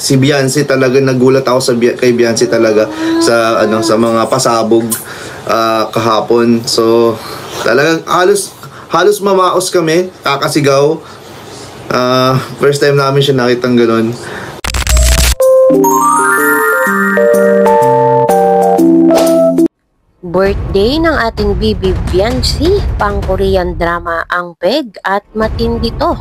Si Beyonce talaga, nagulat ako kay Beyonce talaga sa sa mga pasabog kahapon. So talagang halos mamaos kami, kakasigaw. First time namin siya nakitang gano'n. Birthday ng ating Bibi Beyonce, pang Korean drama ang peg at matindi to.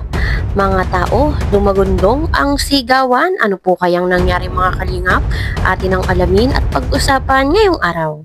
Mga tao, lumagundong ang sigawan. Ano po kayang nangyari mga kalingap? Atin ang alamin at pag-usapan ngayong araw.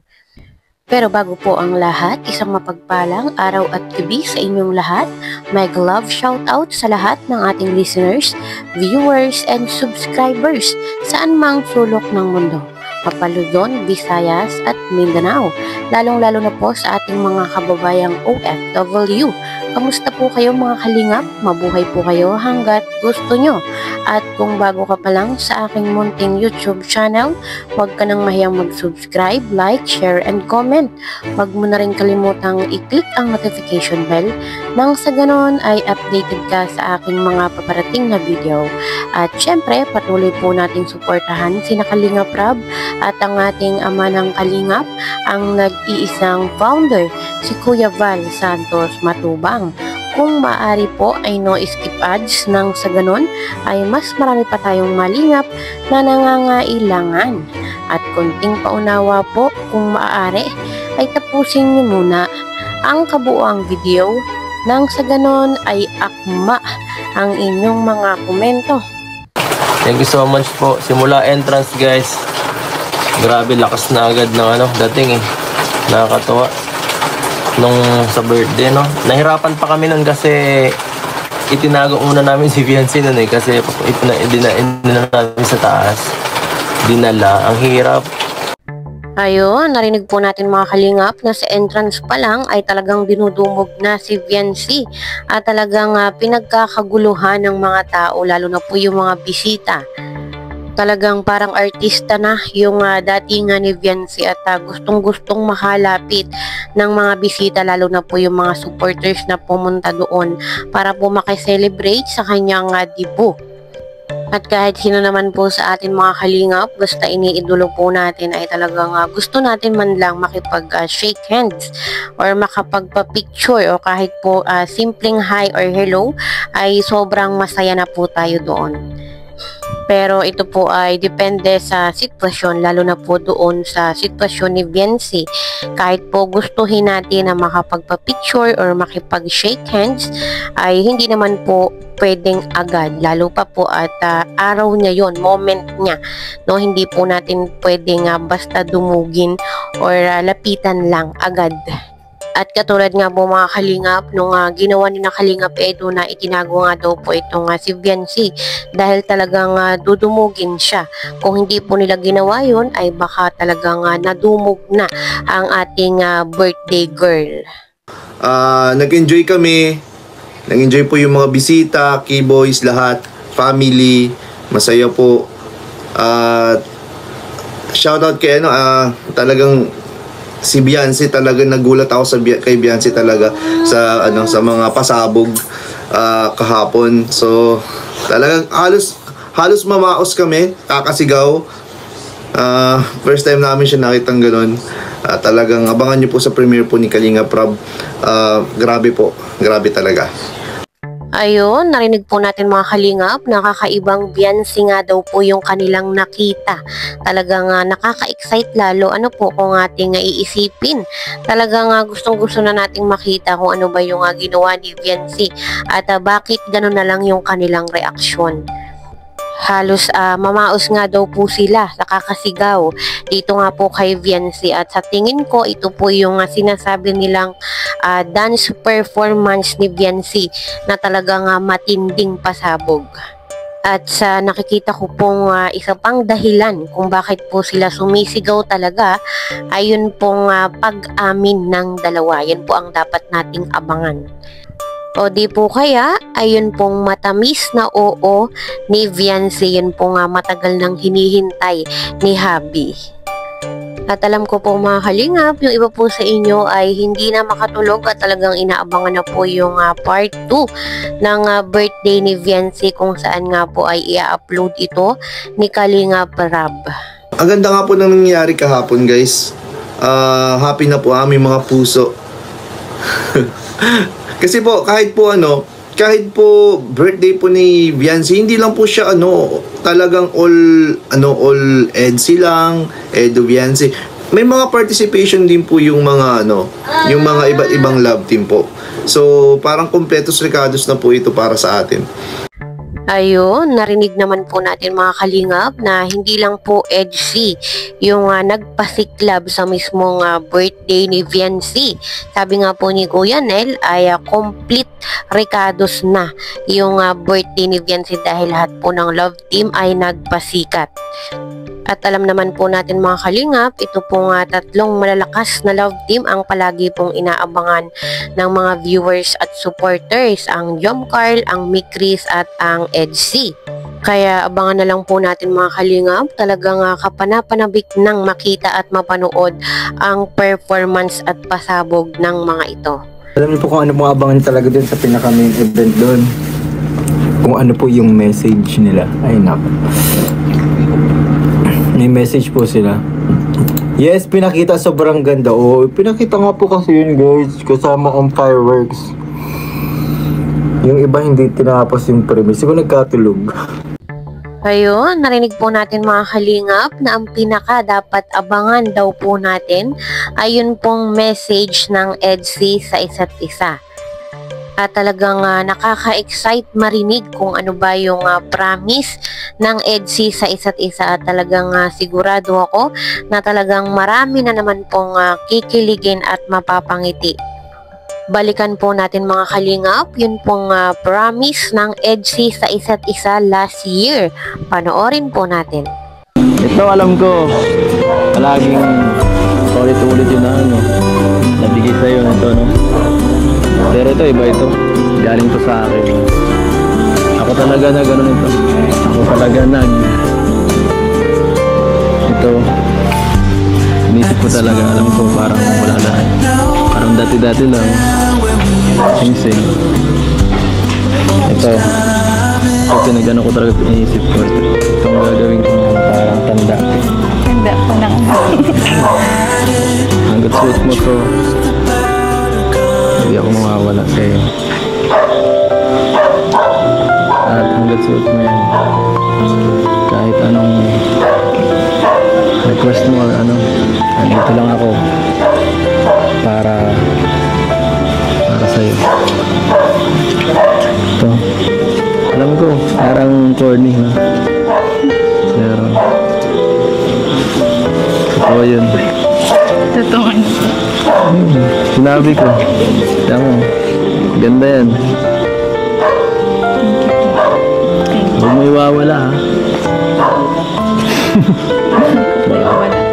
Pero bago po ang lahat, isang mapagpalang araw at gabi sa inyong lahat. Mega love shoutout sa lahat ng ating listeners, viewers, and subscribers saan mang sulok ng mundo. Luzon, Visayas at Mindanao, lalong-lalo na po sa ating mga kababayang OFW. Kamusta po kayo mga kalingap? Mabuhay po kayo hanggat gusto nyo. At kung bago ka pa lang sa aking munting YouTube channel, huwag ka nang mahiyang mag-subscribe, like, share, and comment. Huwag mo na rin kalimutang i-click ang notification bell nang sa ganon ay updated ka sa aking mga paparating na video. At syempre, patuloy po nating suportahan sina Kalingap Rab at ang ating ama ng Kalingap, ang nag-iisang founder, si Kuya Val Santos Matubang. Kung maaari po ay no skip ads nang sa ganon ay mas marami pa tayong malingap na nangangailangan. At konting paunawa po, kung maaari ay tapusin niyo muna ang kabuuang video nang sa ganon ay akma ang inyong mga komento. Thank you so much po. Simula entrance guys, grabe lakas na agad ng dating eh. Nakakatuwa. Nung sa birthday, no? Nahirapan pa kami nun kasi itinago muna namin si Beyonce nun eh. Kasi dinala namin sa taas. Dinala. Ang hirap. Ayun, narinig po natin mga kalingap na sa entrance pa lang ay talagang dinudumog na si Beyonce. At talagang pinagkakaguluhan ng mga tao, lalo na po yung mga bisita. Talagang parang artista na yung dating ni Beyonce at gustong-gustong makalapit ng mga bisita, lalo na po yung mga supporters na pumunta doon para po makiselebrate sa kanyang debut. At kahit sino naman po sa atin mga kalingap, basta iniidolo po natin ay talagang gusto natin man lang makipag-shake hands or makapagpa-picture o kahit po simpleng hi or hello ay sobrang masaya na po tayo doon. Pero ito po ay depende sa sitwasyon, lalo na po doon sa sitwasyon ni Beyonce. Kahit po gustuhin natin na makapagpa-picture or makipag-shake hands, ay hindi naman po pwedeng agad. Lalo pa po at araw niya yon, moment niya. No, hindi po natin pwedeng basta dumugin or lapitan lang agad. At katulad nga po mga kalingap, nung ginawa ni na Kalingap Edo na itinago nga daw po itong si Beyonce dahil talagang dudumugin siya. Kung hindi po nila ginawa yun, ay baka talagang nadumog na ang ating birthday girl. Nag-enjoy kami. Nag-enjoy po yung mga bisita, keyboys, lahat, family. Masaya po. Shoutout kay talagang si Beyonce talaga, nagulat ako kay Beyonce talaga sa sa mga pasabog kahapon. So talagang halos mamaos kami, kakasigaw. First time namin siya nakitang gano'n. Talagang abangan niyo po sa premiere po ni Kalingap Rab. Grabe po, grabe talaga. Ayun, narinig po natin mga kalingap, nakakaibang Beyonce nga daw po yung kanilang nakita. Talagang nakaka-excite lalo kung ating iisipin. Talagang gustong-gusto na nating makita kung ano ba yung ginawa ni Beyonce at bakit gano'n na lang yung kanilang reaksyon. Halos mamaos nga daw po sila, nakakasigaw dito nga po kay Beyonce. At sa tingin ko, ito po yung sinasabi nilang dance performance ni Beyonce na talagang matinding pasabog. At sa nakikita ko pong isa pang dahilan kung bakit po sila sumisigaw talaga, ayun pong pag-amin ng dalawa. Yan po ang dapat nating abangan. O di po kaya, ayun pong matamis na oo ni Beyonce, yun po nga matagal nang hinihintay ni Habi. At alam ko po mga kalingap, yung iba po sa inyo ay hindi na makatulog at talagang inaabangan na po yung part 2 ng birthday ni Viancy kung saan nga po ay i-upload ito ni Kalingap Rab. Ang ganda nga po nang nangyari kahapon, guys. Happy na po aming mga puso. Kasi po, kahit po birthday po ni Viancy, hindi lang po siya talagang all EDSI lang, Edu Viancy. May mga participation din po yung mga yung mga iba't ibang love team po. So, parang kompletos recados na po ito para sa atin. Ayun, narinig naman po natin mga kalingap na hindi lang po EDSI yung nagpasiklab sa mismong birthday ni Viancy. Sabi nga po ni Kuya Nel ay complete recados na yung birthday ni Viancy dahil lahat po ng love team ay nagpasikat. At alam naman po natin mga kalingap, ito pong tatlong malalakas na love team ang palagi pong inaabangan ng mga viewers at supporters, ang Jom Carl, ang Mikris at ang EDSI. Kaya abangan na lang po natin mga kalingap, talagang kapanapanabik nang makita at mapanood ang performance at pasabog ng mga ito. Alam niyo po kung ano pong abangan talaga dun sa pinaka-main event dun. Kung ano po yung message nila. Ay naku. May message po sila. Yes, pinakita, sobrang ganda. Oh, pinakita nga po kasi yun, guys, kasama ang fireworks. Yung iba hindi tinapos yung premise. Siguro nagkatulog. Ayun, narinig po natin mga kalingap na ang pinaka dapat abangan daw po natin ay yun pong message ng EDSI sa isa't isa. At talagang nakaka-excite marinig kung ano ba yung promise ng EDSI sa isa't isa at talagang sigurado ako na talagang marami na naman pong kikiligin at mapapangiti. Balikan po natin mga kalingap, yun pong promise ng EDSI sa isa't isa last year. Panoorin po natin. Ito alam ko, palaging ulit-ulit yun nabigay sa'yo na ito, no? Pero ito, iba ito. Galing to sa akin. Ako talaga na gano'n ito. Ako talaga ito. Inisip ko talaga. Alam ko parang wala na. Parang dati-dati lang. Sing-sing. Ito. Pinagano ko talaga inisip ko. Itong gagawin ko na parang tanda. Tanda po ng hanggat suot mo to, hindi ako mawawala sa'yo. At hanggat suot mo yan, kahit anong request mo or andito lang ako para sa'yo. Ito, alam ko, parang corny na. Pero totoo yun. totoo. Sinabi ko. Tama. Ganda yan. Huwag mo iwawala ha. Wala.